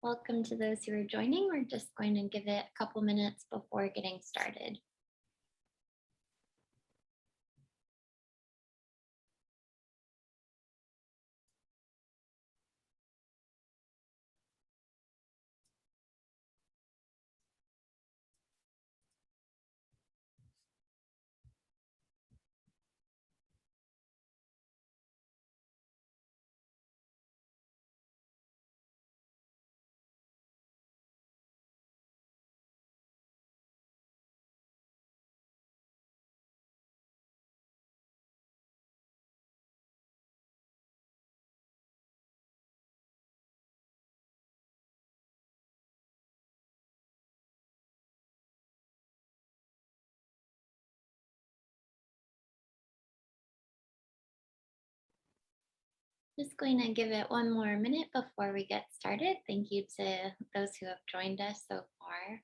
Welcome to those who are joining. We're just going to give it a couple minutes before getting started. Just going to give it one more minute before we get started. Thank you to those who have joined us so far.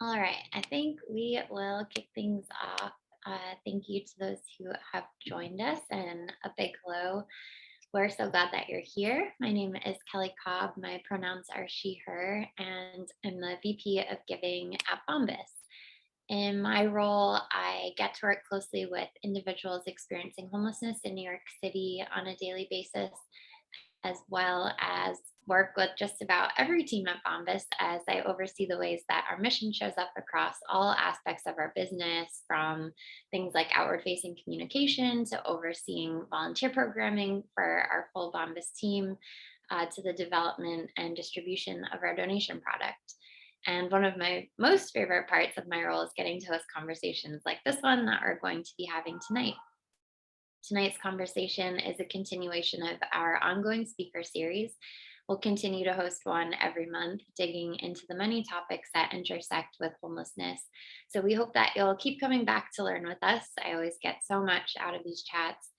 All right, I think we will kick things off. Thank you to those who have joined us and a big hello. We're so glad that you're here. My name is Kelly Cobb. My pronouns are she, her, and I'm the VP of Giving at Bombas. In my role, I get to work closely with individuals experiencing homelessness in New York City on a daily basis, as well as work with just about every team at Bombas as I oversee the ways that our mission shows up across all aspects of our business, from things like outward facing communication to overseeing volunteer programming for our full Bombas team, to the development and distribution of our donation product. And one of my most favorite parts of my role is getting to host conversations like this one that we're going to be having tonight. Tonight's conversation is a continuation of our ongoing speaker series. We'll continue to host one every month, digging into the many topics that intersect with homelessness. So we hope that you'll keep coming back to learn with us. I always get so much out of these chats.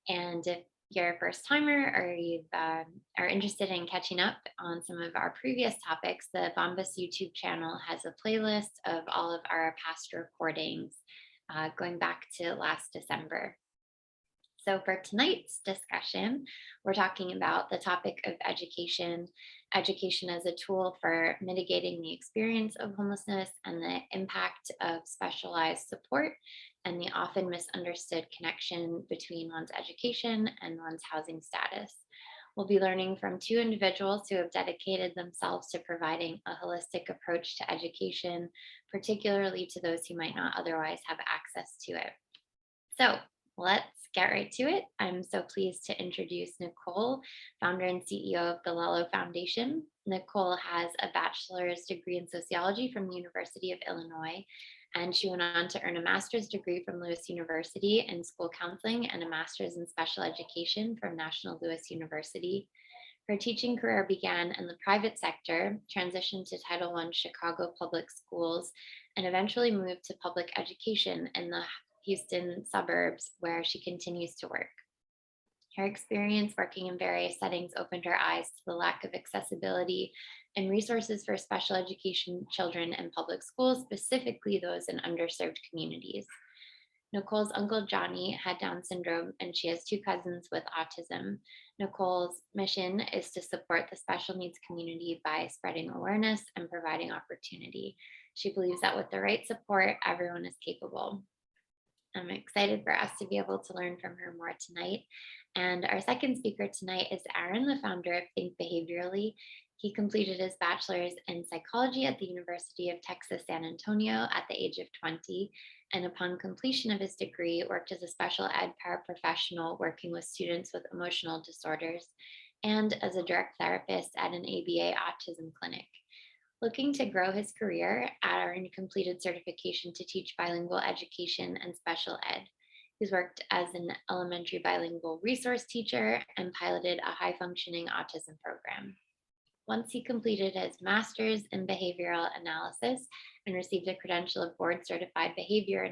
And if you're a first timer or you are interested in catching up on some of our previous topics, the Bombas YouTube channel has a playlist of all of our past recordings going back to last December. So, for tonight's discussion, we're talking about the topic of education, education as a tool for mitigating the experience of homelessness and the impact of specialized support and the often misunderstood connection between one's education and one's housing status. We'll be learning from two individuals who have dedicated themselves to providing a holistic approach to education, particularly to those who might not otherwise have access to it. So let's get right to it. I'm so pleased to introduce Nicole, founder and CEO of the Lalo Foundation. Nicole has a bachelor's degree in sociology from the University of Illinois, and she went on to earn a master's degree from Lewis University in school counseling and a master's in special education from National Louis University. Her teaching career began in the private sector, transitioned to Title I Chicago public schools, and eventually moved to public education in the Houston suburbs, where she continues to work. Her experience working in various settings opened her eyes to the lack of accessibility and resources for special education children in public schools, specifically those in underserved communities. Nicole's uncle Johnny had Down syndrome, and she has two cousins with autism. Nicole's mission is to support the special needs community by spreading awareness and providing opportunity. She believes that with the right support, everyone is capable. I'm excited for us to be able to learn from her more tonight. And our second speaker tonight is Aaron, the founder of Think Behaviorally. He completed his bachelor's in psychology at the University of Texas San Antonio at the age of 20. And upon completion of his degree, worked as a special ed paraprofessional working with students with emotional disorders and as a direct therapist at an ABA autism clinic. Looking to grow his career, Aaron completed certification to teach bilingual education and special ed. He's worked as an elementary bilingual resource teacher and piloted a high functioning autism program. Once he completed his master's in behavioral analysis and received a credential of board certified behavior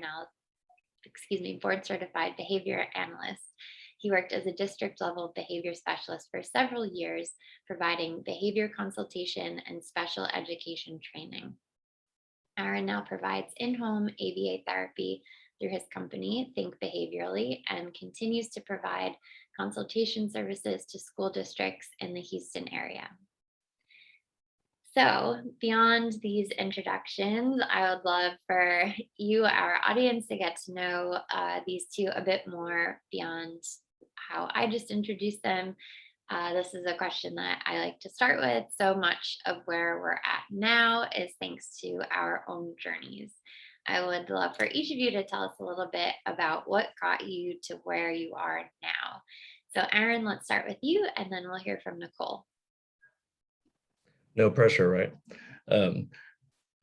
analyst. He worked as a district level behavior specialist for several years, providing behavior consultation and special education training. Aaron now provides in-home ABA therapy through his company, Think Behaviorally, and continues to provide consultation services to school districts in the Houston area. So, beyond these introductions, I would love for you, our audience, to get to know these two a bit more beyond how I just introduced them. This is a question that I like to start with. So much of where we're at now is thanks to our own journeys. I would love for each of you to tell us a little bit about what got you to where you are now. So, Aaron, let's start with you, and then we'll hear from Nicole. No pressure, right? Hi,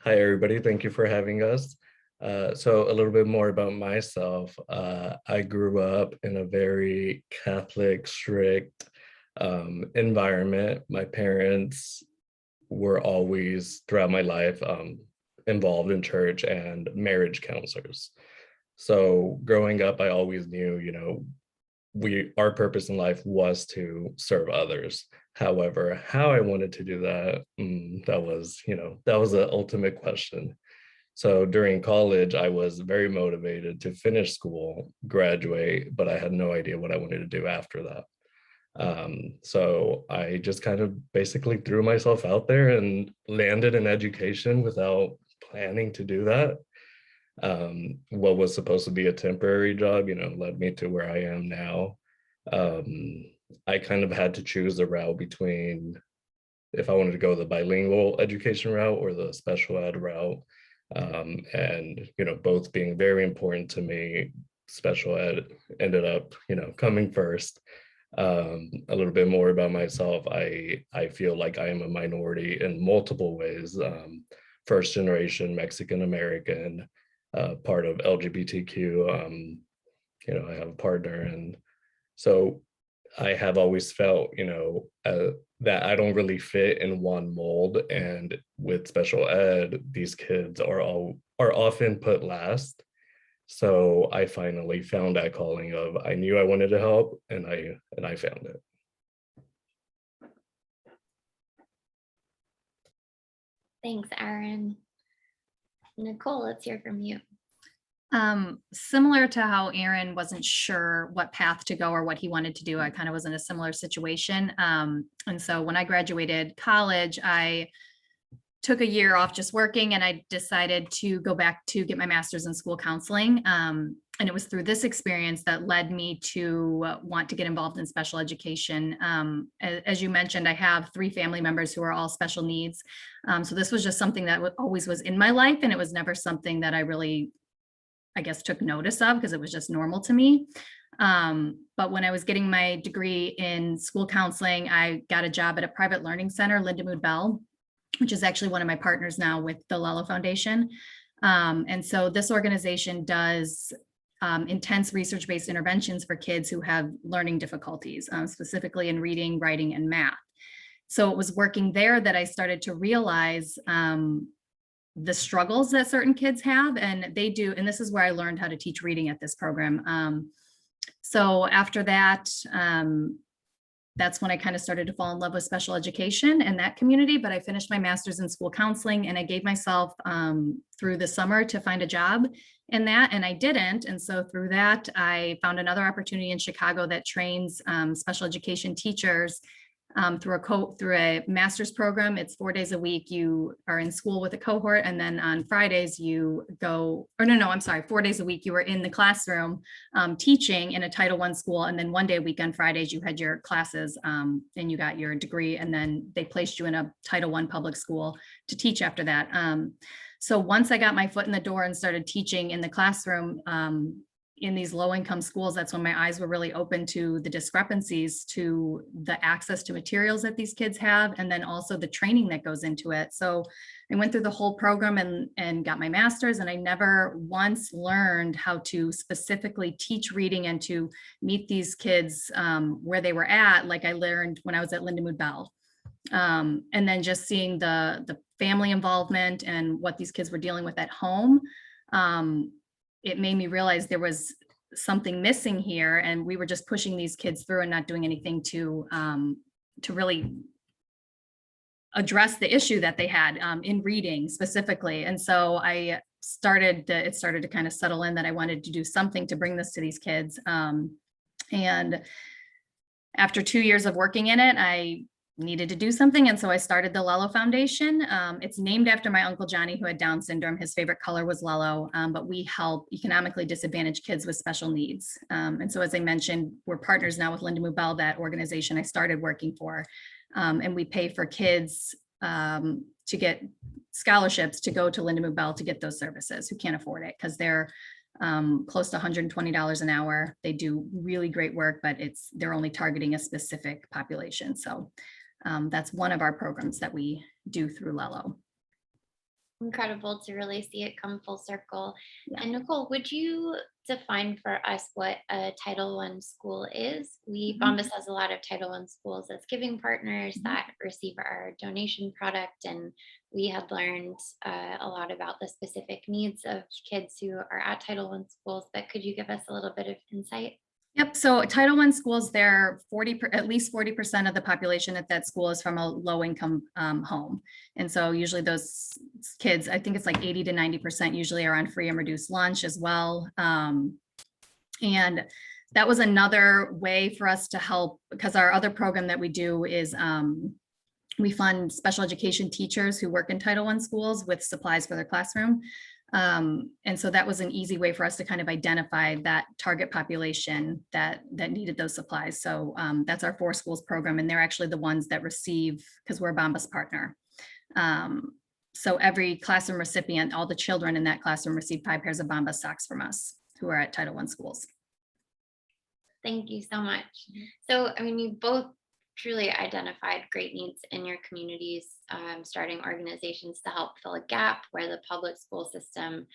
everybody. Thank you for having us. So a little bit more about myself. I grew up in a very Catholic, strict environment. My parents were always, throughout my life, involved in church and marriage counselors. So growing up, I always knew, our purpose in life was to serve others. However, how I wanted to do that, that was the ultimate question. So during college, I was very motivated to finish school, graduate, but I had no idea what I wanted to do after that. So I just kind of basically threw myself out there and landed in education without planning to do that. What was supposed to be a temporary job, led me to where I am now. I kind of had to choose a route between if I wanted to go the bilingual education route or the special ed route. And, both being very important to me. Special ed ended up, coming first. A little bit more about myself. I feel like I am a minority in multiple ways. First generation Mexican American, part of LGBTQ. I have a partner, and so I have always felt, that I don't really fit in one mold. And with special ed, these kids are often put last. So I finally found that calling of I knew I wanted to help, and I found it. Thanks, Aaron. Nicole, let's hear from you. Similar to how Aaron wasn't sure what path to go or what he wanted to do, I kind of was in a similar situation. And so when I graduated college, I took a year off just working, and I decided to go back to get my master's in school counseling. And it was through this experience that led me to want to get involved in special education. As you mentioned, I have 3 family members who are all special needs. So this was just something that always was in my life, and it was never something that I really, I guess, took notice of because it was just normal to me. But when I was getting my degree in school counseling, I got a job at a private learning center, Lindamood Bell, which is actually one of my partners now with the Lalo Foundation. And so this organization does intense research-based interventions for kids who have learning difficulties, specifically in reading, writing, and math. So it was working there that I started to realize the struggles that certain kids have, and they do. And this is where I learned how to teach reading at this program. So after that, that's when I kind of started to fall in love with special education and that community. But I finished my master's in school counseling, and I gave myself through the summer to find a job in that, and I didn't. And so through that, I found another opportunity in Chicago that trains special education teachers through a master's program. It's 4 days a week. You are in school with a cohort, and then on Fridays you go, or I'm sorry, 4 days a week you were in the classroom teaching in a Title I school, and then 1 day a week on Fridays you had your classes and you got your degree, and then they placed you in a Title I public school to teach after that. So once I got my foot in the door and started teaching in the classroom in these low-income schools, that's when my eyes were really open to the discrepancies to the access to materials that these kids have, and then also the training that goes into it. So I went through the whole program and got my master's, and I never once learned how to specifically teach reading and to meet these kids where they were at, like I learned when I was at Lindamood Bell. And then just seeing the family involvement and what these kids were dealing with at home, it made me realize there was something missing here, and we were just pushing these kids through and not doing anything to really address the issue that they had in reading specifically. And so it started to kind of settle in that I wanted to do something to bring this to these kids. And after 2 years of working in it, I needed to do something. And so I started the Lalo Foundation. It's named after my Uncle Johnny, who had Down syndrome. His favorite color was Lellow, but we help economically disadvantaged kids with special needs. And so, as I mentioned, we're partners now with Linda Mubel, that organization I started working for. And we pay for kids to get scholarships to go to Linda Mubel to get those services who can't afford it, because they're close to $120 an hour. They do really great work, but they're only targeting a specific population. So that's one of our programs that we do through Lellow. Incredible to really see it come full circle. Yeah. And Nicole, would you define for us what a Title I school is? Mhm. Bombas has a lot of Title I schools as giving partners Mhm. that receive our donation product, and we had learned a lot about the specific needs of kids who are at Title I schools. But could you give us a little bit of insight? Yep. So Title I schools, at least 40% of the population at that school is from a low income home. And so usually those kids, I think it's like 80 to 90% usually are on free and reduced lunch as well. And that was another way for us to help, because our other program that we do is we fund special education teachers who work in Title I schools with supplies for their classroom. And so that was an easy way for us to kind of identify that target population that needed those supplies. So that's our 4 schools program, and they're actually the ones that receive, because we're a Bombas partner. So every classroom recipient, all the children in that classroom receive 5 pairs of Bombas socks from us who are at Title I schools. Thank you so much. So, I mean, you both truly identified great needs in your communities, starting organizations to help fill a gap where the public school system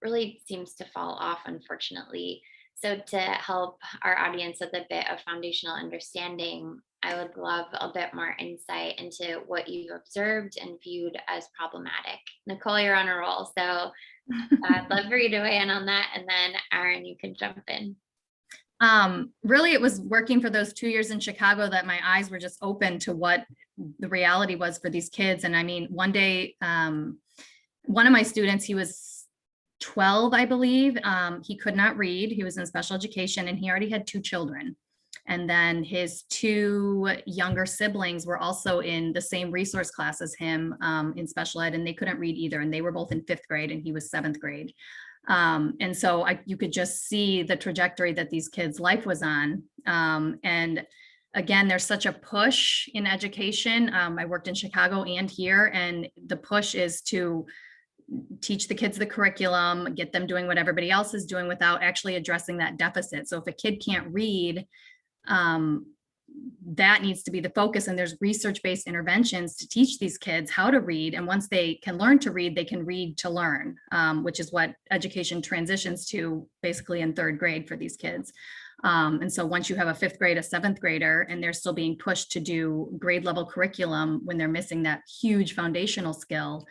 really seems to fall off, unfortunately. So, to help our audience with a bit of foundational understanding, I would love a bit more insight into what you've observed and viewed as problematic. Nicole, you're on a roll, so I'd love for you to weigh in on that. And then, Aaron, you can jump in. Really, it was working for those 2 years in Chicago that my eyes were just open to what the reality was for these kids. And I mean, one day, one of my students, he was 12, I believe. He could not read. He was in special education, and he already had 2 children. And then his 2 younger siblings were also in the same resource class as him in special ed, and they couldn't read either. And they were both in 5th grade, and he was 7th grade. And so you could just see the trajectory that these kids' life was on. And again, there's such a push in education. I worked in Chicago and here, and the push is to teach the kids the curriculum, get them doing what everybody else is doing without actually addressing that deficit. So if a kid can't read, that needs to be the focus. And there's research-based interventions to teach these kids how to read. And once they can learn to read, they can read to learn, which is what education transitions to basically in 3rd grade for these kids. And so once you have a 5th grade, a 7th grader, and they're still being pushed to do grade level curriculum when they're missing that huge foundational skill,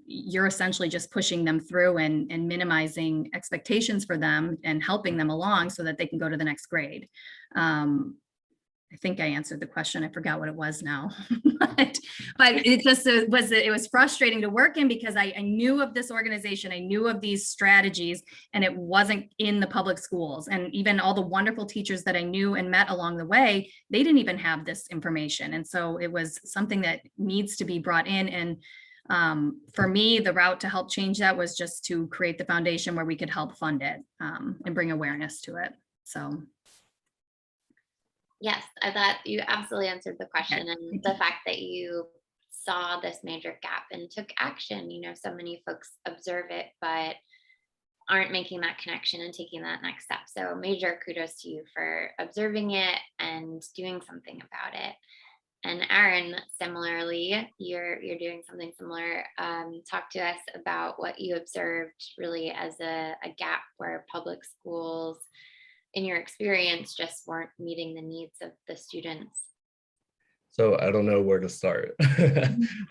you're essentially just pushing them through and minimizing expectations for them and helping them along so that they can go to the next grade. I think I answered the question. I forgot what it was now, but it was frustrating to work in, because I knew of this organization, I knew of these strategies, and it wasn't in the public schools. And even all the wonderful teachers that I knew and met along the way, they didn't even have this information. And so it was something that needs to be brought in. And for me, the route to help change that was just to create the foundation where we could help fund it and bring awareness to it. So. Yes, I thought you absolutely answered the question, and the fact that you saw this major gap and took action. So many folks observe it, but aren't making that connection and taking that next step. So major kudos to you for observing it and doing something about it. And Aaron, similarly, you're doing something similar. Talk to us about what you observed really as a gap where public schools, in your experience, just weren't meeting the needs of the students. So I don't know where to start.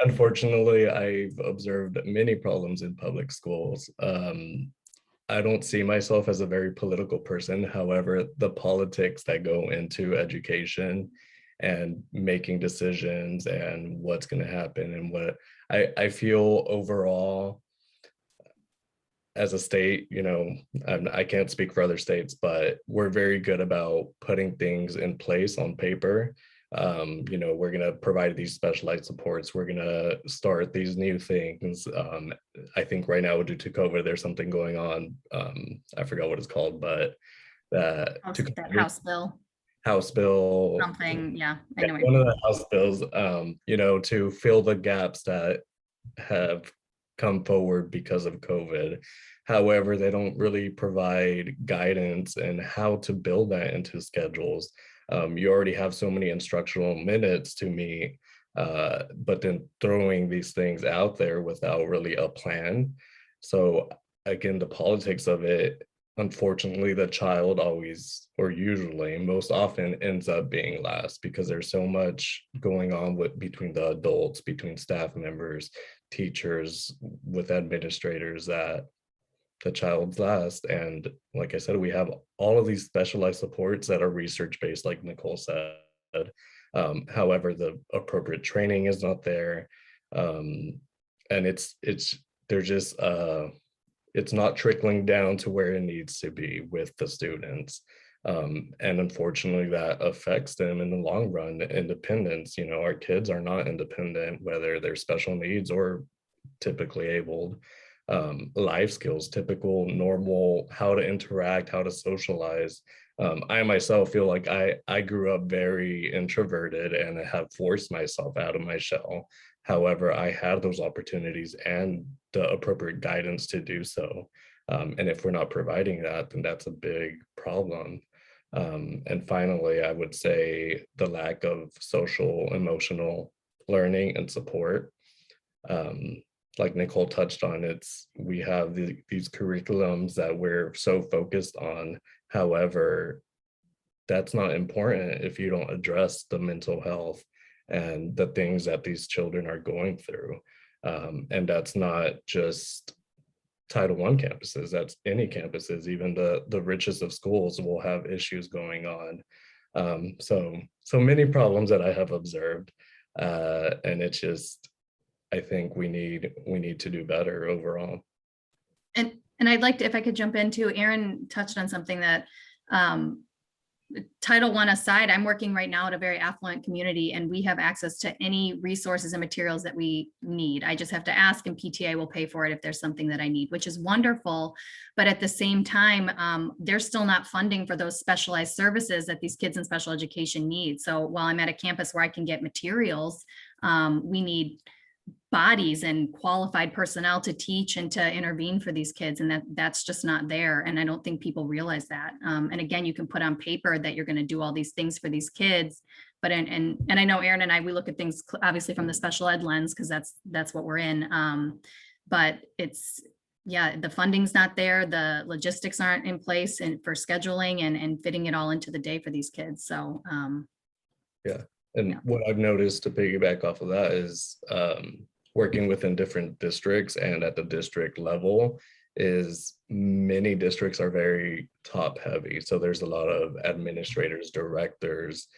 Unfortunately, I've observed many problems in public schools. I don't see myself as a very political person. However, the politics that go into education and making decisions and what's going to happen and what I feel overall as a state, I can't speak for other states, but we're very good about putting things in place on paper. We're going to provide these specialized supports. We're going to start these new things. I think right now, due to COVID, there's something going on. I forgot what it's called, but That House bill, House bill, something. Yeah, I yeah, know. one of the House bills, to fill the gaps that have come forward because of COVID. However, they don't really provide guidance and how to build that into schedules. You already have so many instructional minutes to meet, but then throwing these things out there without really a plan. So again, the politics of it, unfortunately, the child always, or usually, most often ends up being last because there's so much going on between the adults, between staff members, teachers, with administrators, that the child's last. And like I said, we have all of these specialized supports that are research based, like Nicole said. However, the appropriate training is not there. And they're just it's not trickling down to where it needs to be with the students. And unfortunately, that affects them in the long run. Independence, our kids are not independent, whether they're special needs or typically abled. Life skills, typical, normal, how to interact, how to socialize. I myself feel like I grew up very introverted and have forced myself out of my shell. However, I had those opportunities and the appropriate guidance to do so. And if we're not providing that, then that's a big problem. And finally, I would say the lack of social, emotional learning and support. Like Nicole touched on, we have these curriculums that we're so focused on. However, that's not important if you don't address the mental health and the things that these children are going through. And that's not just Title I campuses, that's any campuses. Even the richest of schools will have issues going on. So many problems that I have observed. And it's just, I think we need to do better overall. And I'd like to, if I could jump into, Aaron touched on something that Title I aside, I'm working right now at a very affluent community and we have access to any resources and materials that we need. I just have to ask and PTA will pay for it if there's something that I need, which is wonderful. But at the same time, they're still not funding for those specialized services that these kids in special education need. So while I'm at a campus where I can get materials, we need bodies and qualified personnel to teach and to intervene for these kids, and that's just not there. And I don't think people realize that. And again, you can put on paper that you're going to do all these things for these kids, but and I know Aaron and I, we look at things obviously from the special ed lens because that's what we're in. But the funding's not there, the logistics aren't in place and for scheduling and fitting it all into the day for these kids. So what I've noticed, to piggyback off of that, is working within different districts and at the district level, is many districts are very top heavy. So there's a lot of administrators, directors,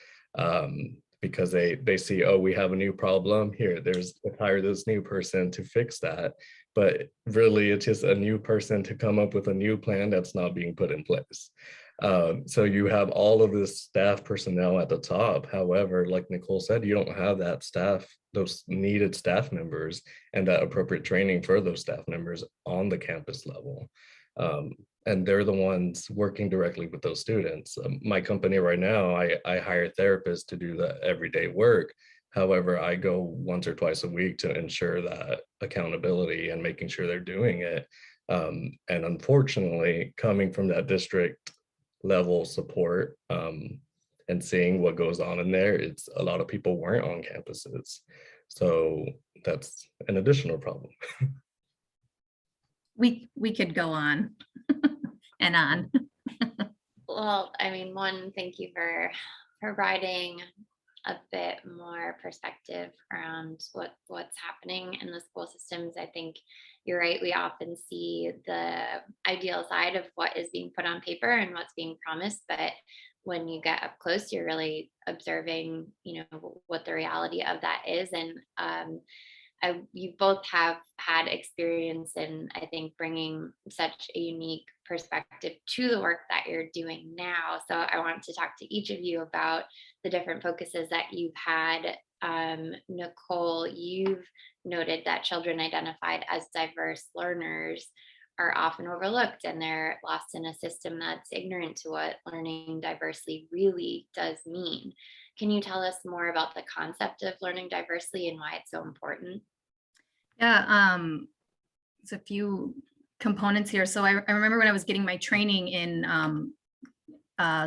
because they see, oh, we have a new problem here, let's hire this new person to fix that. But really, it's just a new person to come up with a new plan that's not being put in place. So you have all of this staff personnel at the top. However, like Nicole said, you don't have that staff, those needed staff members and that appropriate training for those staff members on the campus level. And they're the ones working directly with those students. My company right now, I hire therapists to do the everyday work. However, I go once or twice a week to ensure that accountability and making sure they're doing it. And unfortunately, coming from that district level support and seeing what goes on in there, it's a lot of people weren't on campuses. So that's an additional problem. We could go on and on. Well, I mean, one, thank you for providing a bit more perspective around what's happening in the school systems. I think you're right. We often see the ideal side of what is being put on paper and what's being promised, but when you get up close, you're really observing, what the reality of that is. And you both have had experience in, I think, bringing such a unique perspective to the work that you're doing now. So I want to talk to each of you about the different focuses that you've had. Nicole, you've noted that children identified as diverse learners are often overlooked and they're lost in a system that's ignorant to what learning diversely really does mean. Can you tell us more about the concept of learning diversely and why it's so important? Yeah, there's a few components here. So I remember when I was getting my training in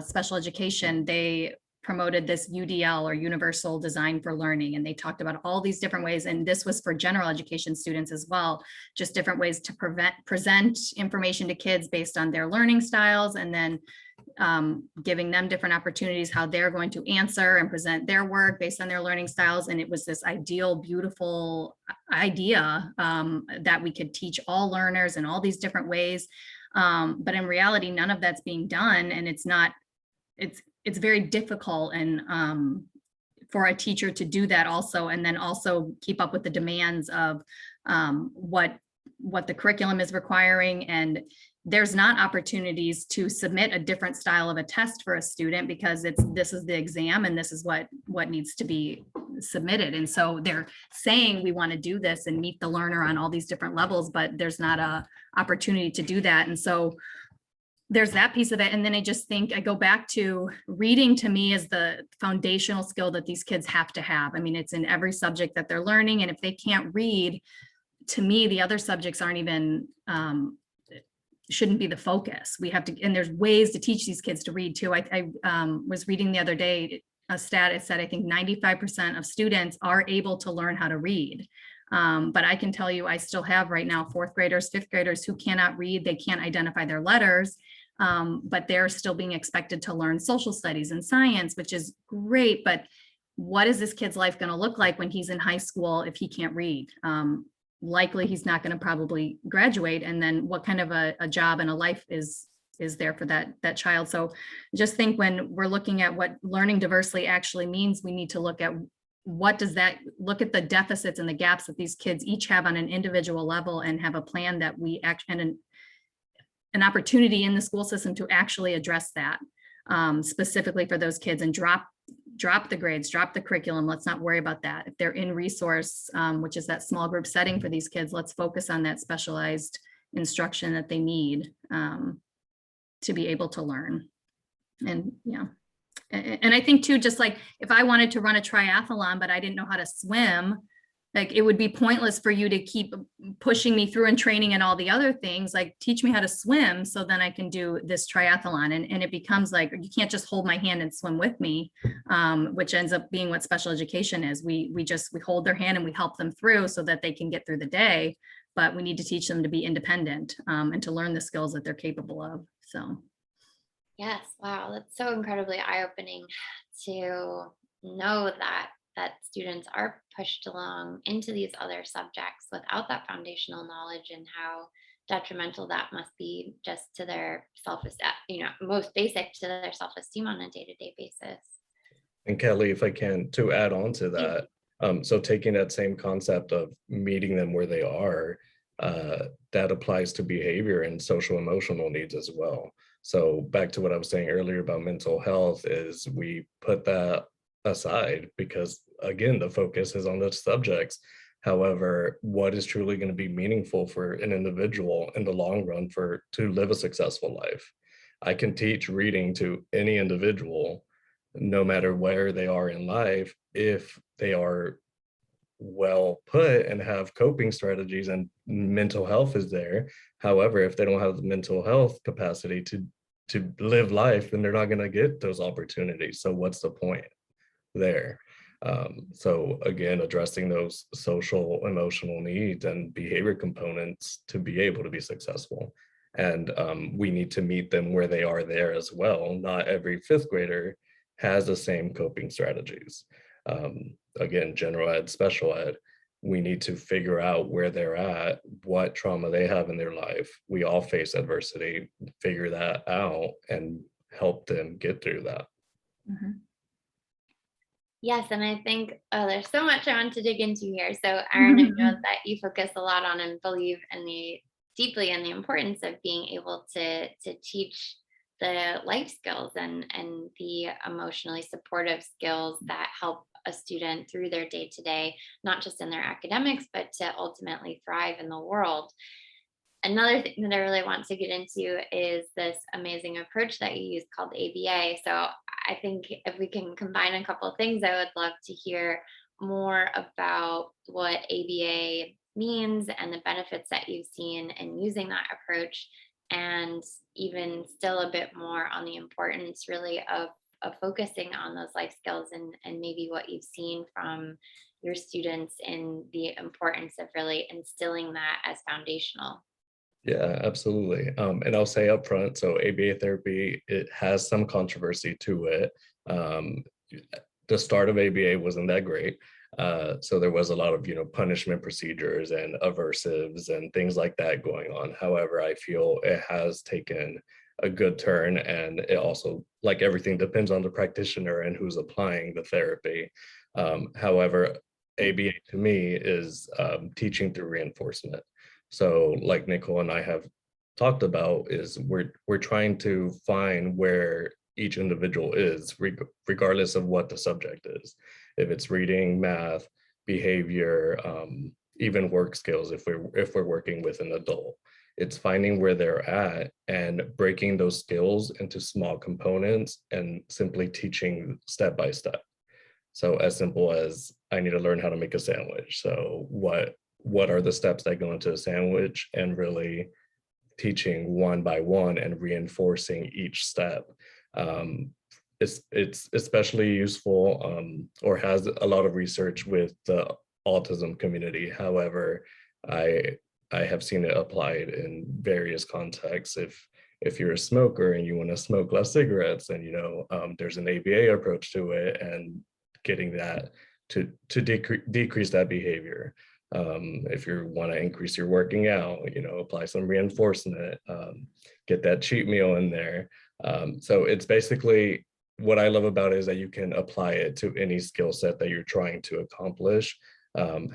special education, they promoted this UDL, or Universal Design for Learning, and they talked about all these different ways. And this was for general education students as well, just different ways to present information to kids based on their learning styles, and then giving them different opportunities, how they're going to answer and present their work based on their learning styles. And it was this ideal, beautiful idea that we could teach all learners in all these different ways. But in reality, none of that's being done. And it's very difficult and for a teacher to do that also, and then also keep up with the demands of what the curriculum is requiring. And there's not opportunities to submit a different style of a test for a student, because this is the exam and this is what needs to be submitted. And so they're saying we want to do this and meet the learner on all these different levels, but there's not a opportunity to do that. And so there's that piece of it. And then I go back to reading. To me, is the foundational skill that these kids have to have. I mean, it's in every subject that they're learning. And if they can't read, to me, the other subjects aren't even, shouldn't be the focus. We have to, and there's ways to teach these kids to read too. I was reading the other day, a stat, it said, I think 95% of students are able to learn how to read. But I can tell you, I still have right now 4th graders, 5th graders who cannot read. They can't identify their letters, but they're still being expected to learn social studies and science, which is great. But what is this kid's life going to look like when he's in high school if he can't read? Likely he's not going to probably graduate. And then what kind of a job and a life is there for that child? So just think, when we're looking at what learning diversely actually means, we need to look at look at the deficits and the gaps that these kids each have on an individual level, and have a plan that we and an opportunity in the school system to actually address that specifically for those kids, and drop the grades, drop the curriculum. Let's not worry about that. If they're in resource, which is that small group setting for these kids, let's focus on that specialized instruction that they need to be able to learn. And and I think too, just like if I wanted to run a triathlon, but I didn't know how to swim, like it would be pointless for you to keep pushing me through and training and all the other things. Like, teach me how to swim so then I can do this triathlon. And it becomes like, you can't just hold my hand and swim with me, which ends up being what special education is. We hold their hand and we help them through so that they can get through the day, but we need to teach them to be independent and to learn the skills that they're capable of. So. Yes, wow, that's so incredibly eye-opening to know that students are pushed along into these other subjects without that foundational knowledge, and how detrimental that must be just to their self-esteem, most basic to their self-esteem on a day-to-day basis. And Kelly, if I can, to add on to that, so taking that same concept of meeting them where they are, that applies to behavior and social emotional needs as well. So back to what I was saying earlier about mental health, is we put that aside because, again, the focus is on the subjects. However, what is truly going to be meaningful for an individual in the long run to live a successful life? I can teach reading to any individual, no matter where they are in life, if they are well put and have coping strategies and mental health is there. However, if they don't have the mental health capacity to live life, then they're not going to get those opportunities. So what's the point there? So again, addressing those social emotional needs and behavior components to be able to be successful. And we need to meet them where they are there as well. Not every 5th grader has the same coping strategies. Again, general ed, special ed, we need to figure out where they're at, what trauma they have in their life. We all face adversity, figure that out and help them get through that. Mhm. Yes, and I think there's so much I want to dig into here. So, Aaron, I know that you focus a lot on and believe in deeply in the importance of being able to teach the life skills and the emotionally supportive skills that help a student through their day to day, not just in their academics, but to ultimately thrive in the world. Another thing that I really want to get into is this amazing approach that you use called ABA. So I think if we can combine a couple of things, I would love to hear more about what ABA means and the benefits that you've seen in using that approach, and even still a bit more on the importance really of focusing on those life skills and maybe what you've seen from your students in the importance of really instilling that as foundational. Yeah, absolutely. And I'll say up front, so ABA therapy, it has some controversy to it. Um, the start of ABA wasn't that great. So there was a lot of, punishment procedures and aversives and things like that going on. However, I feel it has taken a good turn, and it also, like everything, depends on the practitioner and who's applying the therapy. However, ABA to me is teaching through reinforcement. So like Nicole and I have talked about, is we're trying to find where each individual is, regardless of what the subject is. If it's reading, math, behavior, even work skills, if we're working with an adult. It's finding where they're at and breaking those skills into small components and simply teaching step by step. So as simple as, I need to learn how to make a sandwich. So what are the steps that go into a sandwich, and really teaching one by one and reinforcing each step. It's especially useful, or has a lot of research with the autism community. However, I I have seen it applied in various contexts. If you're a smoker and you want to smoke less cigarettes, and there's an ABA approach to it, and getting that to decrease that behavior. If you want to increase your working out, apply some reinforcement, get that cheat meal in there. So it's basically, what I love about it is that you can apply it to any skill set that you're trying to accomplish.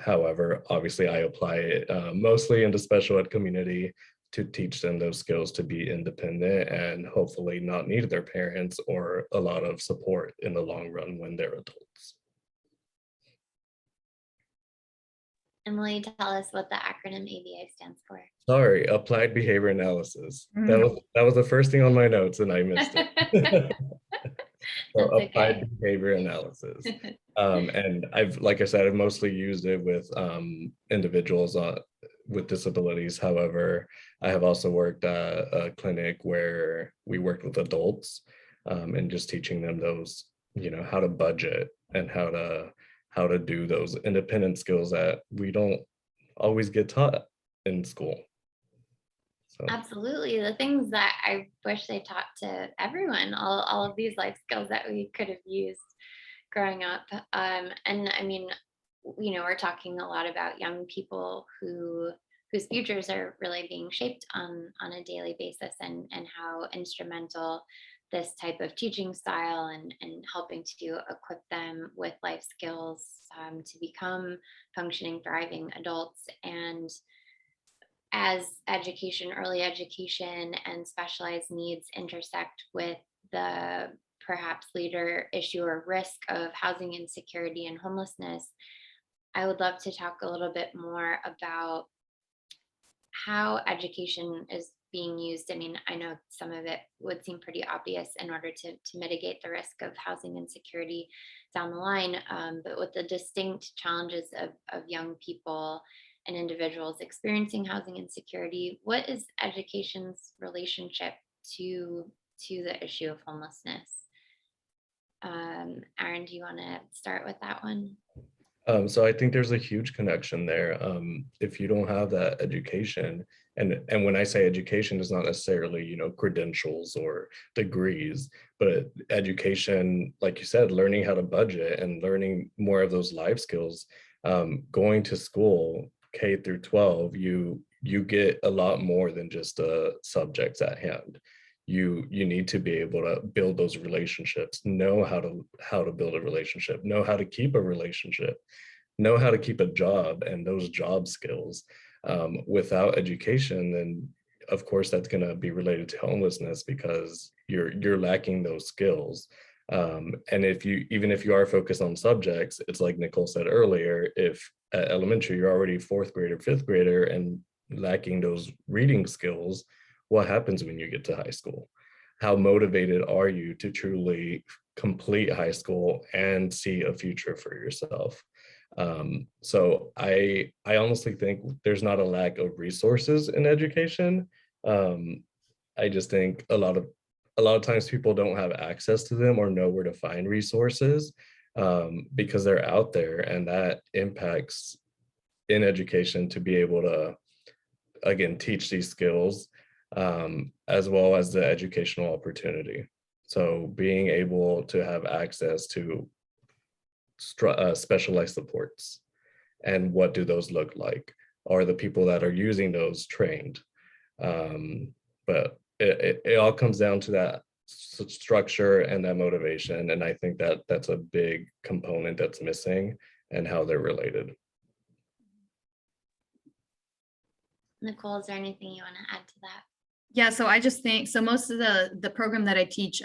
However, obviously I apply it mostly in the special ed community to teach them those skills to be independent and hopefully not need their parents or a lot of support in the long run when they're adults. And will you tell us what the acronym ABA stands for? Sorry, applied behavior analysis. That was the first thing on my notes and I missed it. So That's applied okay. behavior analysis. And like I said, I've mostly used it with individuals with disabilities. However, I have also worked at a clinic where we worked with adults, and just teaching them those, how to budget and how to do those independent skills that we don't always get taught in school. So Absolutely. The things that I wish they taught to everyone, all of these life skills that we could have used growing up. And I mean, we're talking a lot about young people whose futures are really being shaped on a daily basis, and how instrumental this type of teaching style and helping to equip them with life skills to become functioning, thriving adults. And as education, early education, and specialized needs intersect with the perhaps later issue or risk of housing insecurity and homelessness, I would love to talk a little bit more about how education is being used. I mean, I know some of it would seem pretty obvious in order to mitigate the risk of housing insecurity down the line, but with the distinct challenges of young people and individuals experiencing housing insecurity, what is education's relationship to the issue of homelessness? Aaron, do you want to start with that one? So I think there's a huge connection there. If you don't have that education, and when I say education, it's not necessarily, credentials or degrees, but education, like you said, learning how to budget and learning more of those life skills. Going to school, K through 12, you get a lot more than just the subjects at hand. You need to be able to build those relationships, know how to build a relationship, know how to keep a relationship, know how to keep a job, and those job skills. Without education, then of course that's going to be related to homelessness because you're lacking those skills. And even if you are focused on subjects, it's like Nicole said earlier, if at elementary you're already fourth grader, fifth grader, and lacking those reading skills, what happens when you get to high school? How motivated are you to truly complete high school and see a future for yourself? So I honestly think there's not a lack of resources in education. I just think a lot of times people don't have access to them or know where to find resources, because they're out there, and that impacts in education to be able to, again, teach these skills, as well as the educational opportunity. So being able to have access to specialized supports, and what do those look like? Are the people that are using those trained? But it all comes down to that structure and that motivation, and I think that that's a big component that's missing, and how they're related. Nicole, is there anything you want to add to that? Yeah, so I just think, so most of the program that I teach,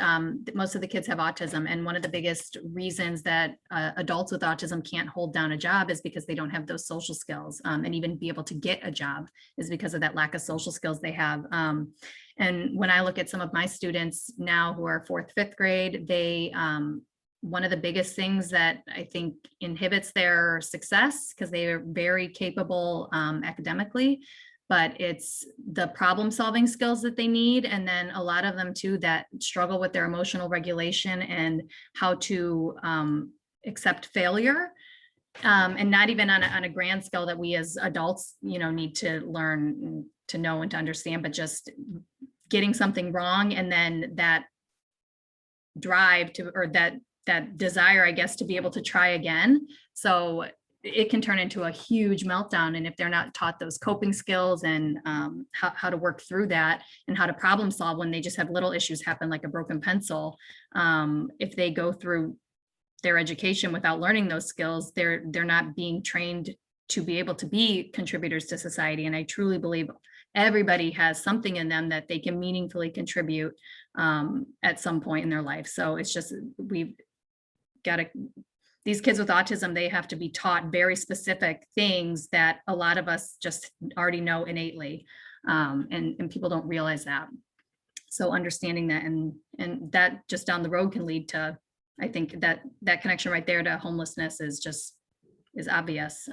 most of the kids have autism. And one of the biggest reasons that adults with autism can't hold down a job is because they don't have those social skills, and even be able to get a job is because of that lack of social skills they have. And when I look at some of my students now who are fourth, fifth grade, they, one of the biggest things that I think inhibits their success, because they are very capable academically, but it's the problem solving skills that they need. And then a lot of them too that struggle with their emotional regulation and how to accept failure. And not even on a grand scale that we as adults, need to learn to know and to understand, but just getting something wrong, and then that drive to, or that desire, I guess, to be able to try again. So it can turn into a huge meltdown. And if they're not taught those coping skills and how to work through that and how to problem solve when they just have little issues happen, like a broken pencil, if they go through their education without learning those skills, they're not being trained to be able to be contributors to society. And I truly believe everybody has something in them that they can meaningfully contribute at some point in their life. So it's just, we've got to, these kids with autism, they have to be taught very specific things that a lot of us just already know innately. And people don't realize that. So understanding that, and that just down the road can lead to, I think that connection right there to homelessness is obvious.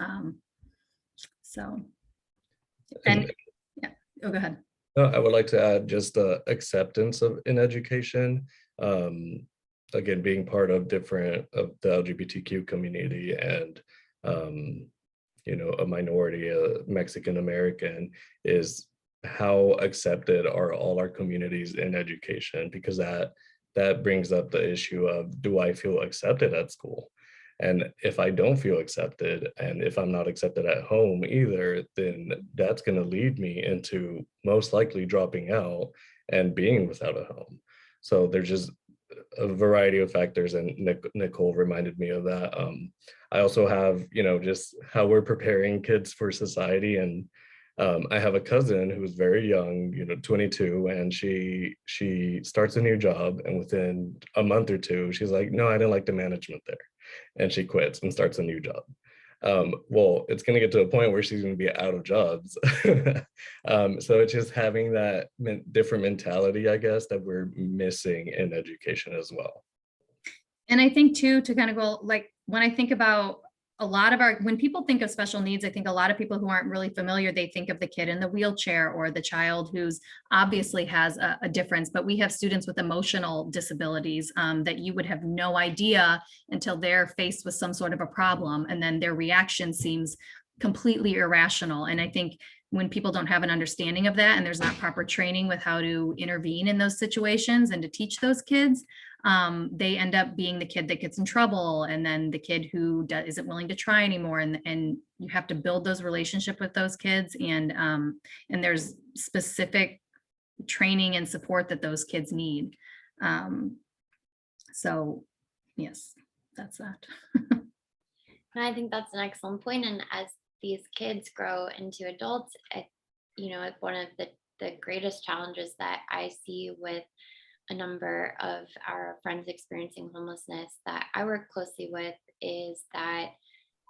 So, and yeah, go ahead. I would like to add just the acceptance in education. Again, being part of the LGBTQ community, and a minority, Mexican American, is how accepted are all our communities in education, because that brings up the issue of, do I feel accepted at school? And if I don't feel accepted, and if I'm not accepted at home either, then that's going to lead me into most likely dropping out and being without a home. So there's just a variety of factors, and Nicole reminded me of that. I also have, just how we're preparing kids for society, and I have a cousin who's very young, 22, and she starts a new job, and within a month or two, she's like, no, I didn't like the management there, and she quits and starts a new job. Well, it's going to get to a point where she's going to be out of jobs. So it's just having that different mentality, I guess, that we're missing in education as well. And I think too, to kind of go, like, when I think about a lot of when people think of special needs, I think a lot of people who aren't really familiar, they think of the kid in the wheelchair or the child who's obviously has a difference, but we have students with emotional disabilities that you would have no idea until they're faced with some sort of a problem, and then their reaction seems completely irrational. And I think when people don't have an understanding of that, and there's not proper training with how to intervene in those situations and to teach those kids, they end up being the kid that gets in trouble, and then the kid who isn't willing to try anymore. And you have to build those relationships with those kids, and there's specific training and support that those kids need. So yes, that's that. And I think that's an excellent point. And as these kids grow into adults, one of the greatest challenges that I see with a number of our friends experiencing homelessness that I work closely with is that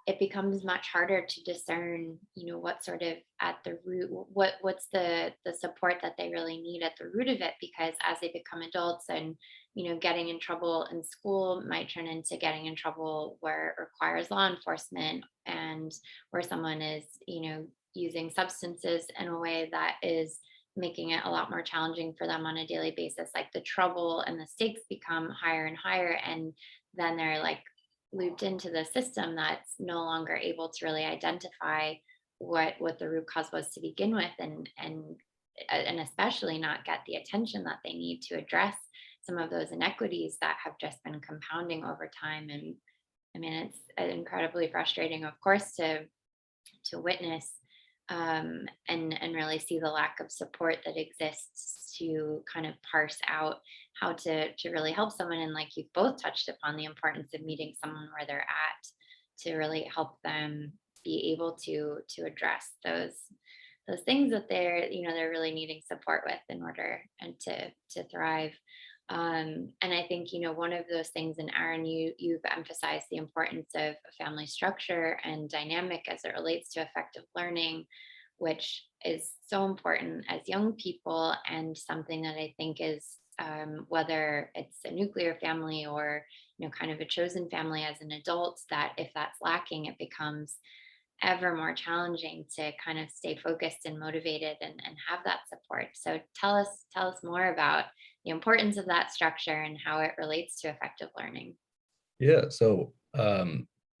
it becomes much harder to discern, what sort of at the root, what's the support that they really need at the root of it, because as they become adults and, getting in trouble in school might turn into getting in trouble where it requires law enforcement, and where someone is, using substances in a way that is making it a lot more challenging for them on a daily basis. Like the trouble and the stakes become higher and higher, and then they're like looped into the system that's no longer able to really identify what the root cause was to begin with, and especially not get the attention that they need to address some of those inequities that have just been compounding over time. And I mean, it's incredibly frustrating, of course, to witness and really see the lack of support that exists to kind of parse out how to really help someone. And like you've both touched upon, the importance of meeting someone where they're at to really help them be able to address those things that they're really needing support with in order and to thrive. And I think, one of those things, and Aaron, you've emphasized the importance of family structure and dynamic as it relates to effective learning, which is so important as young people, and something that I think is, whether it's a nuclear family or, kind of a chosen family as an adult, that if that's lacking, it becomes ever more challenging to kind of stay focused and motivated and have that support. So tell us more about the importance of that structure and how it relates to effective learning. Yeah, so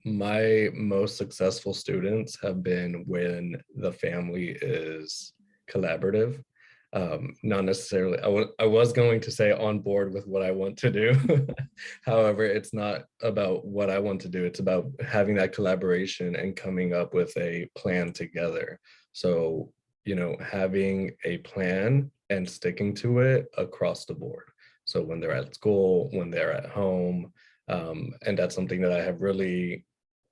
my most successful students have been when the family is collaborative. Not necessarily, I was going to say on board with what I want to do. However, it's not about what I want to do. It's about having that collaboration and coming up with a plan together. So, having a plan and sticking to it across the board. So when they're at school, when they're at home, and that's something that I have really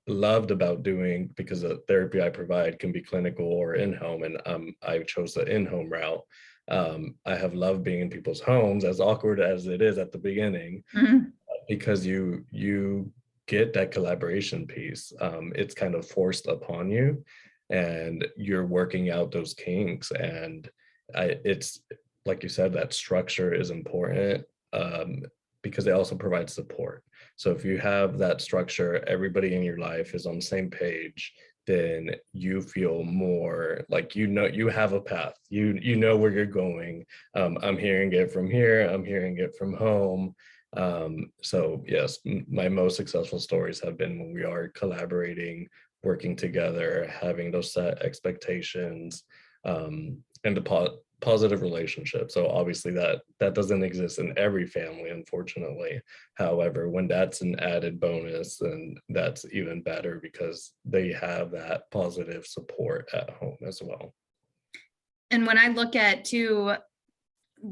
loved about doing, because the therapy I provide can be clinical or in-home, and I chose the in-home route. I have loved being in people's homes, as awkward as it is at the beginning, because you get that collaboration piece. It's kind of forced upon you, and you're working out those kinks. And it's like you said, that structure is important, because they also provide support. So if you have that structure, everybody in your life is on the same page, then you feel more like you have a path. You know where you're going. I'm hearing it from here. I'm hearing it from home. So yes, my most successful stories have been when we are collaborating, working together, having those set expectations, and the positive relationship. So obviously that doesn't exist in every family, unfortunately. However, when that's an added bonus, then that's even better, because they have that positive support at home as well. And when I look at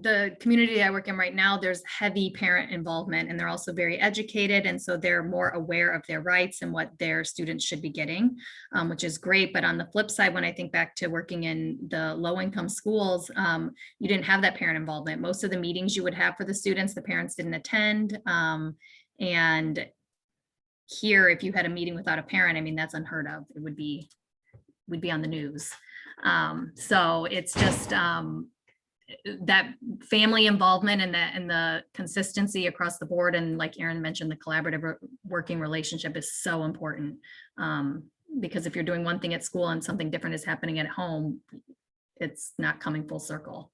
the community I work in right now, there's heavy parent involvement, and they're also very educated. And so they're more aware of their rights and what their students should be getting, which is great. But on the flip side, when I think back to working in the low income schools, you didn't have that parent involvement. Most of the meetings you would have for the students, the parents didn't attend. And here, if you had a meeting without a parent, I mean, that's unheard of. It would be on the news. So it's just, that family involvement and the consistency across the board. And like Erin mentioned, the collaborative working relationship is so important. Because if you're doing one thing at school and something different is happening at home, it's not coming full circle.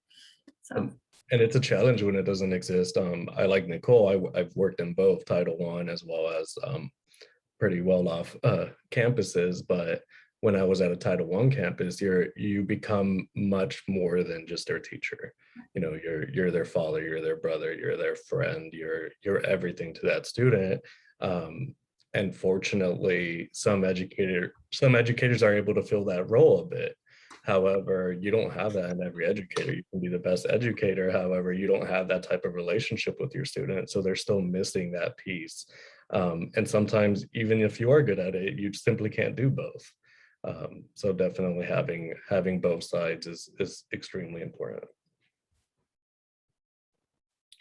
So. And it's a challenge when it doesn't exist. I like Nicole, I've worked in both Title I as well as pretty well off campuses, but when I was at a Title I campus, you become much more than just their teacher. You know, you're their father, you're their brother, you're their friend, you're everything to that student. And fortunately, some educators are able to fill that role a bit. However, you don't have that in every educator. You can be the best educator. However, you don't have that type of relationship with your student. So they're still missing that piece. And sometimes, even if you are good at it, you simply can't do both. So definitely having both sides is extremely important.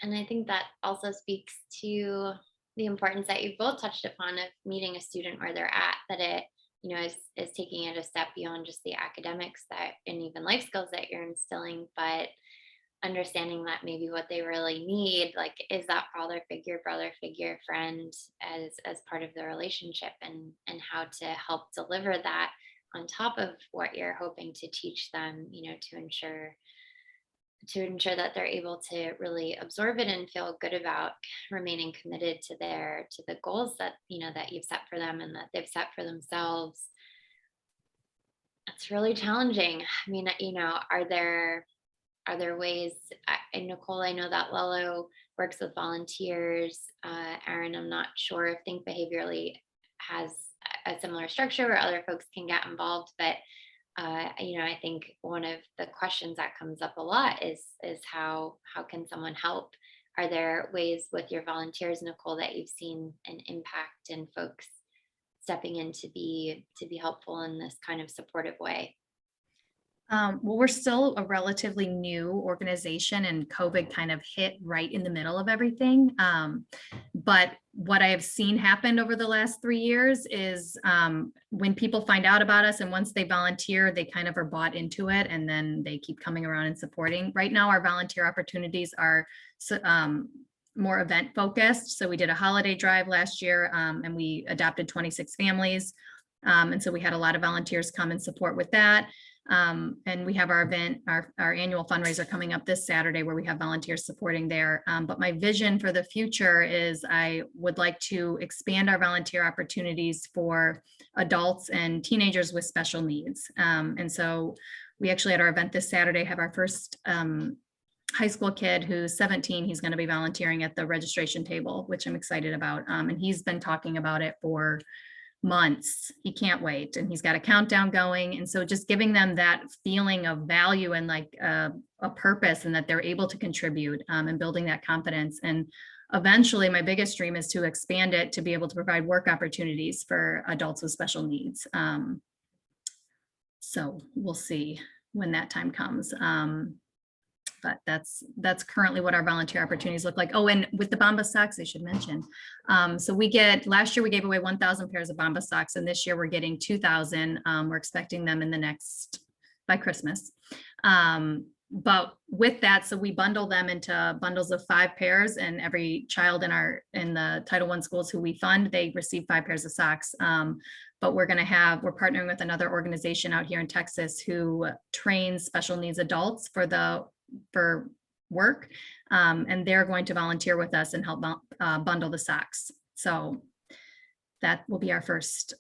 And I think that also speaks to the importance that you've both touched upon of meeting a student where they're at, that it, you know, is taking it a step beyond just the academics that and even life skills that you're instilling, but understanding that maybe what they really need, like, is that father figure, brother figure, friend as part of the relationship, and how to help deliver that on top of what you're hoping to teach them, you know, to ensure that they're able to really absorb it and feel good about remaining committed to the goals that, you know, that you've set for them and that they've set for themselves. It's really challenging. I mean, you know, are there ways, and Nicole, I know that Lellow works with volunteers. Aaron, I'm not sure if Think Behaviorally has a similar structure where other folks can get involved, but you know, I think one of the questions that comes up a lot is how can someone help? Are there ways with your volunteers, Nicole, that you've seen an impact in folks stepping in to be helpful in this kind of supportive way? Well, we're still a relatively new organization, and COVID kind of hit right in the middle of everything. But what I have seen happen over the last 3 years is when people find out about us and once they volunteer, they kind of are bought into it, and then they keep coming around and supporting. Right now, our volunteer opportunities are more event focused. So we did a holiday drive last year, and we adopted 26 families. And so we had a lot of volunteers come and support with that. And we have our event, our annual fundraiser coming up this Saturday where we have volunteers supporting there. But my vision for the future is I would like to expand our volunteer opportunities for adults and teenagers with special needs. And so we actually at our event this Saturday have our first high school kid who's 17. He's going to be volunteering at the registration table, which I'm excited about. And he's been talking about it for months. He can't wait, and he's got a countdown going. And so just giving them that feeling of value and like a purpose, and that they're able to contribute, and building that confidence. And eventually my biggest dream is to expand it to be able to provide work opportunities for adults with special needs. So we'll see when that time comes. But that's currently what our volunteer opportunities look like. Oh, and with the Bombas socks, I should mention. So last year we gave away 1,000 pairs of Bombas socks, and this year we're getting 2,000. We're expecting them by Christmas. But with that, so we bundle them into bundles of 5 pairs, and every child in the Title I schools who we fund, they receive 5 pairs of socks. But we're partnering with another organization out here in Texas who trains special needs adults for work, and they're going to volunteer with us and help bundle the socks. So that will be our first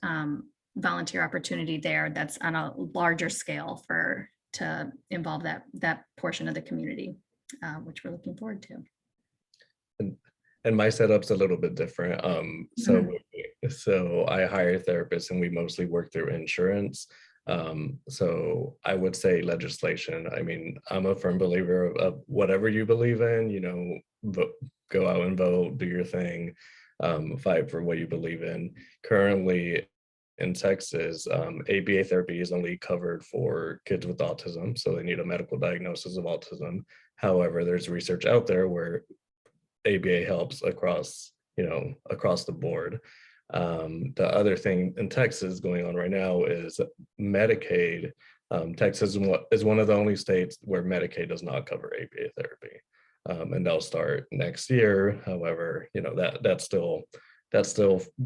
volunteer opportunity there. That's on a larger scale to involve that portion of the community, which we're looking forward to. And my setup's a little bit different. So I hire therapists, and we mostly work through insurance. So I would say legislation. I mean, I'm a firm believer of whatever you believe in, you know, go out and vote, do your thing, fight for what you believe in. Currently in Texas, ABA therapy is only covered for kids with autism. So they need a medical diagnosis of autism. However, there's research out there where ABA helps across the board. The other thing in Texas going on right now is Medicaid Texas is one of the only states where Medicaid does not cover ABA therapy. And they'll start next year. However, that's still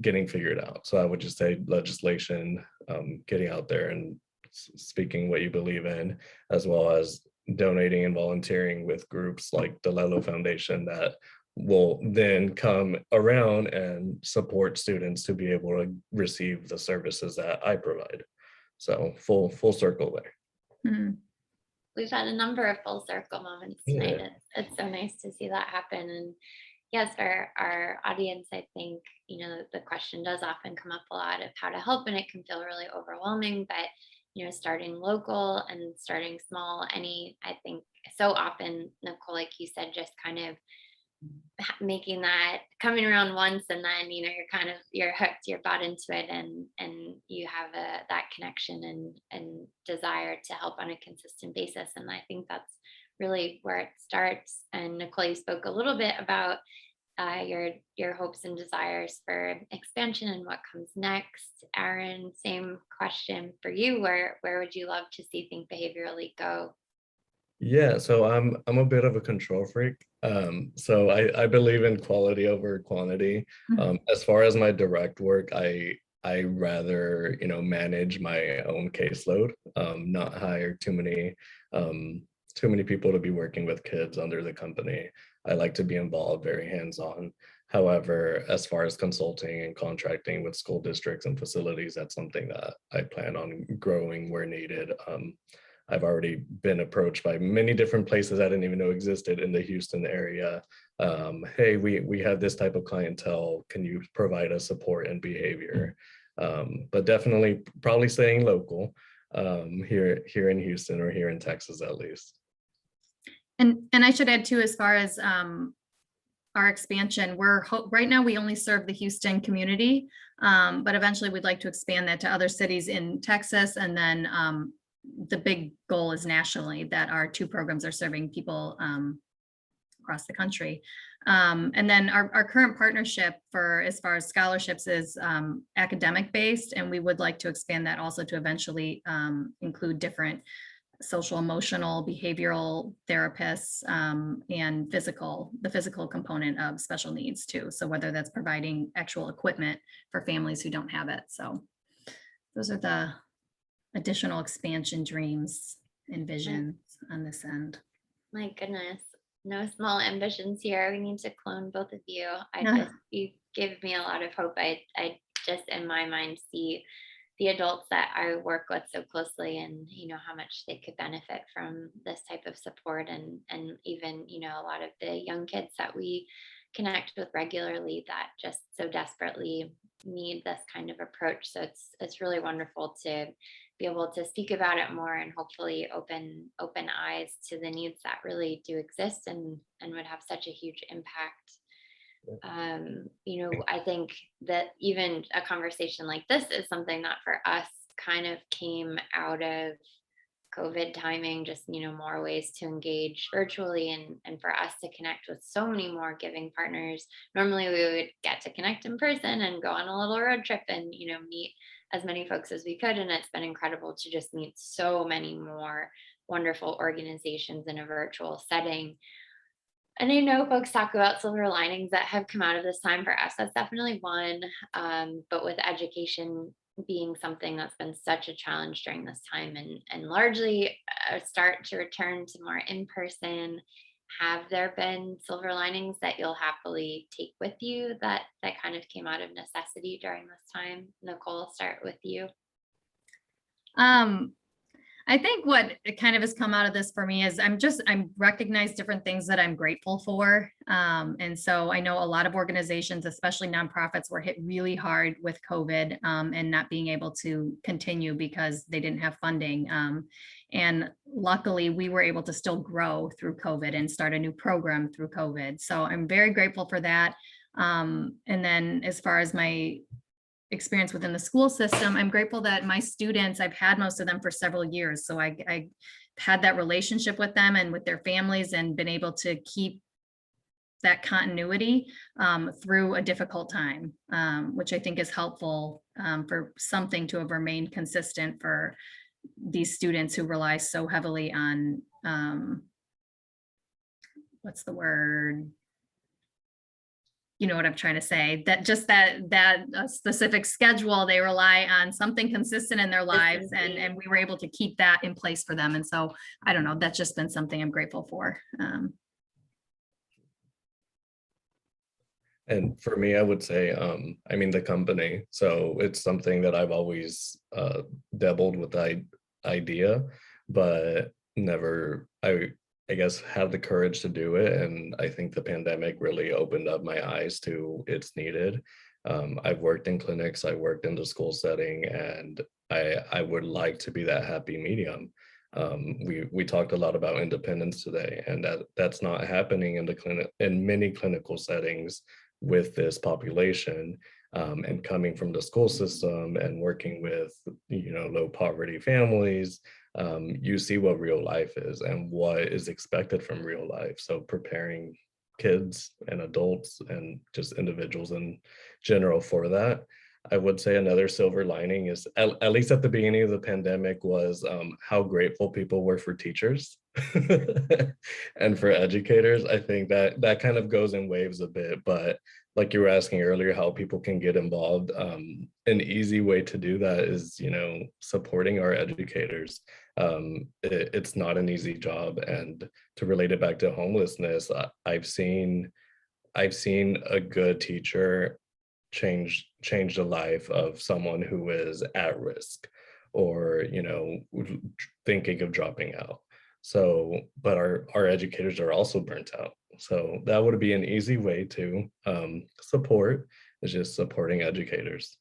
getting figured out. So I would just say legislation, getting out there and speaking what you believe in, as well as donating and volunteering with groups like the Lalo Foundation that will then come around and support students to be able to receive the services that I provide. So full circle there. Mhm. We've had a number of full circle moments Yeah. tonight. It's so nice to see that happen. And yes, for our audience, I think, the question does often come up a lot of how to help, and it can feel really overwhelming. But, starting local and starting small, I think so often, Nicole, like you said, just kind of making that coming around once, and then you're hooked, you're bought into it, and you have that connection and desire to help on a consistent basis. And I think that's really where it starts. And Nicole, you spoke a little bit about your hopes and desires for expansion and what comes next. Aaron, same question for you. Where would you love to see Think Behaviorally go? Yeah, so I'm a bit of a control freak. So I believe in quality over quantity. As far as my direct work, I rather manage my own caseload, not hire too many people to be working with kids under the company. I like to be involved, very hands-on. However, as far as consulting and contracting with school districts and facilities, that's something that I plan on growing where needed. I've already been approached by many different places I didn't even know existed in the Houston area. Hey, we have this type of clientele. Can you provide us support and behavior? But definitely probably staying local here in Houston or here in Texas at least. And I should add too, as far as our expansion, right now we only serve the Houston community, but eventually we'd like to expand that to other cities in Texas. And then the big goal is nationally that our 2 programs are serving people across the country. And then our current partnership for as far as scholarships is academic based, and we would like to expand that also to eventually include different social, emotional, behavioral therapists, and the physical component of special needs too. So whether that's providing actual equipment for families who don't have it. So those are the additional expansion dreams and visions on this end. My goodness, no small ambitions here. We need to clone both of you. You give me a lot of hope. I just in my mind see the adults that I work with so closely, and how much they could benefit from this type of support, and even a lot of the young kids that we connect with regularly that just so desperately need this kind of approach. So it's really wonderful to be able to speak about it more, and hopefully open eyes to the needs that really do exist and would have such a huge impact. I think that even a conversation like this is something that for us kind of came out of COVID timing, just, more ways to engage virtually, and for us to connect with so many more giving partners. Normally we would get to connect in person and go on a little road trip and, meet as many folks as we could. And it's been incredible to just meet so many more wonderful organizations in a virtual setting. And I know folks talk about silver linings that have come out of this time. For us, that's definitely one. But with education being something that's been such a challenge during this time, and largely a start to return to more in person, have there been silver linings that you'll happily take with you that kind of came out of necessity during this time? Nicole, I'll start with you. I think what kind of has come out of this for me is I'm recognize different things that I'm grateful for. And so I know a lot of organizations, especially nonprofits, were hit really hard with COVID and not being able to continue because they didn't have funding. And luckily we were able to still grow through COVID and start a new program through COVID. So I'm very grateful for that. And then as far as my experience within the school system, I'm grateful that my students, I've had most of them for several years. So I had that relationship with them and with their families, and been able to keep that continuity through a difficult time, which I think is helpful for something to have remained consistent for these students who rely so heavily on, what's the word? You know what I'm trying to say, that just that specific schedule, they rely on something consistent in their lives, and we were able to keep that in place for them. And so I don't know, that's just been something I'm grateful for. And for me, I would say, I mean, the company. So it's something that I've always dabbled with the idea, but never, I guess, have the courage to do it. And I think the pandemic really opened up my eyes to it's needed. I've worked in clinics, I worked in the school setting, and I would like to be that happy medium. We talked a lot about independence today, and that's not happening in the clinic, in many clinical settings with this population. And coming from the school system and working with, you know, low poverty families, you see what real life is and what is expected from real life. So preparing kids and adults and just individuals in general for that. I would say another silver lining is, at least at the beginning of the pandemic, was how grateful people were for teachers and for educators. I think that kind of goes in waves a bit, but like you were asking earlier, how people can get involved. An easy way to do that is, you know, supporting our educators. It's not an easy job, and to relate it back to homelessness, I've seen a good teacher change the life of someone who is at risk or, you know, thinking of dropping out. So, but our educators are also burnt out. So that would be an easy way to support, is just supporting educators.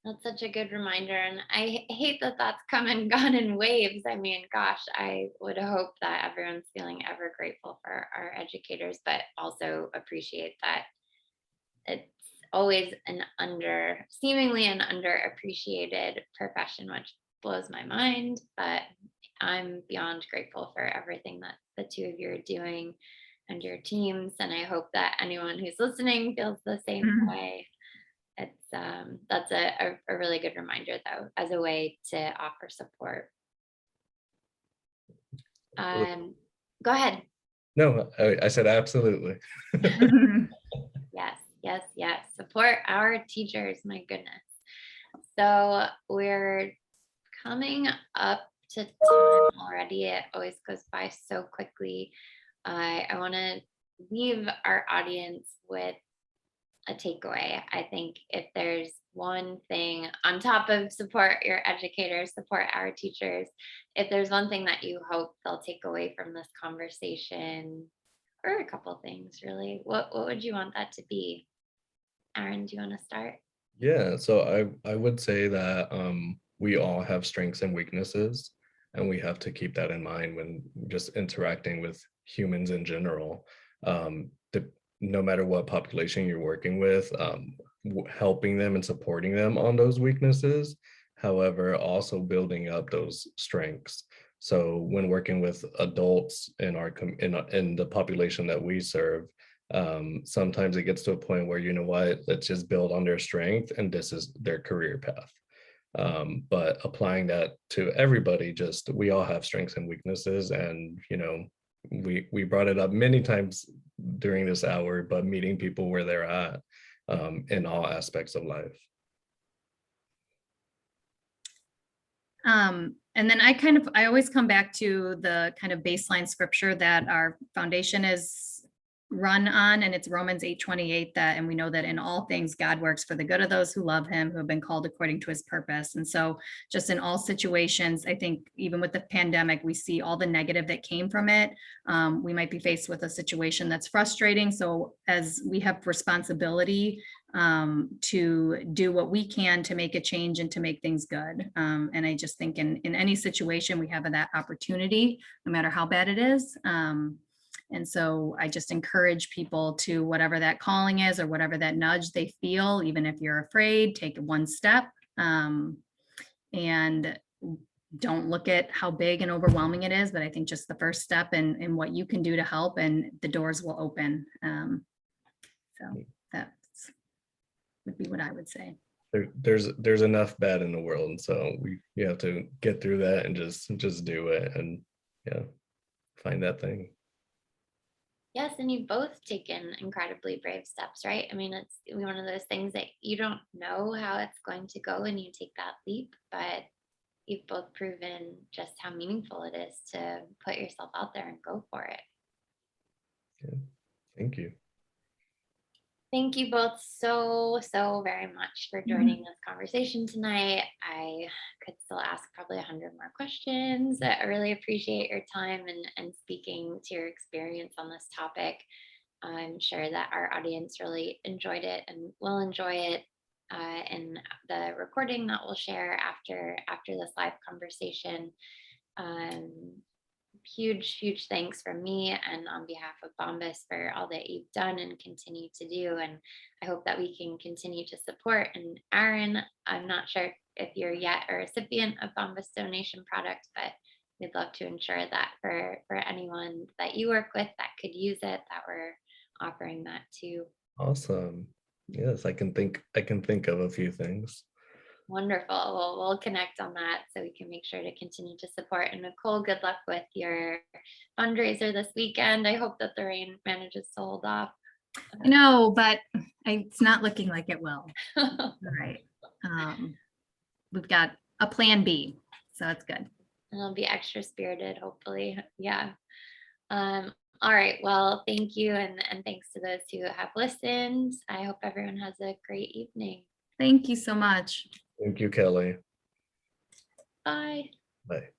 That's such a good reminder. And I hate that that's come and gone in waves. I mean, gosh, I would hope that everyone's feeling ever grateful for our educators, but also appreciate that it's always seemingly an underappreciated profession, which blows my mind. But I'm beyond grateful for everything that the two of you are doing and your teams. And I hope that anyone who's listening feels the same way. It's that's a really good reminder, though, as a way to offer support. Go ahead. No, I said absolutely. Yes, yes, yes. Support our teachers. My goodness. So we're coming up to time already. It always goes by so quickly. I want to leave our audience with a takeaway. I think if there's one thing on top of support your educators, support our teachers, if there's one thing that you hope they'll take away from this conversation, or a couple things really, what would you want that to be? Aaron, do you want to start? Yeah, so I would say that we all have strengths and weaknesses, and we have to keep that in mind when just interacting with humans in general. No matter what population you're working with, helping them and supporting them on those weaknesses, however, also building up those strengths. So when working with adults in in the population that we serve, sometimes it gets to a point where, you know what, let's just build on their strength and this is their career path. But applying that to everybody, just we all have strengths and weaknesses, and you know, we brought it up many times during this hour, but meeting people where they're at in all aspects of life. And then I always come back to the kind of baseline scripture that our foundation is run on, and it's Romans 8:28, that, and we know that in all things God works for the good of those who love him, who have been called according to his purpose. And so just in all situations, I think even with the pandemic, we see all the negative that came from it. We might be faced with a situation that's frustrating. So as we have responsibility to do what we can to make a change and to make things good. And I just think in any situation, we have that opportunity, no matter how bad it is. And so I just encourage people to, whatever that calling is or whatever that nudge they feel, even if you're afraid, take one step, and don't look at how big and overwhelming it is. But I think just the first step in what you can do to help, and the doors will open. So that would be what I would say. there's enough bad in the world, and so you have to get through that and just do it, and yeah, find that thing. Yes, and you've both taken incredibly brave steps, right? I mean, it's one of those things that you don't know how it's going to go and you take that leap, but you've both proven just how meaningful it is to put yourself out there and go for it. Yeah. Thank you. Thank you both so very much for joining this conversation tonight. I could still ask probably 100 more questions. I really appreciate your time and speaking to your experience on this topic. I'm sure that our audience really enjoyed it and will enjoy it in the recording that we'll share after this live conversation. Um, huge thanks from me and on behalf of Bombas for all that you've done and continue to do. And I hope that we can continue to support. And Aaron, I'm not sure if you're yet a recipient of Bombas donation product, but we'd love to ensure that for anyone that you work with that could use it, that we're offering that too. Awesome. Yes, I can think of a few things. Wonderful. Well, we'll connect on that so we can make sure to continue to support. And Nicole, good luck with your fundraiser this weekend. I hope that the rain manages to hold off. No, but it's not looking like it will. All right. We've got a plan B, so it's good. And it'll be extra spirited, hopefully. Yeah. All right. Well, thank you. And thanks to those who have listened. I hope everyone has a great evening. Thank you so much. Thank you, Kelly. Bye. Bye.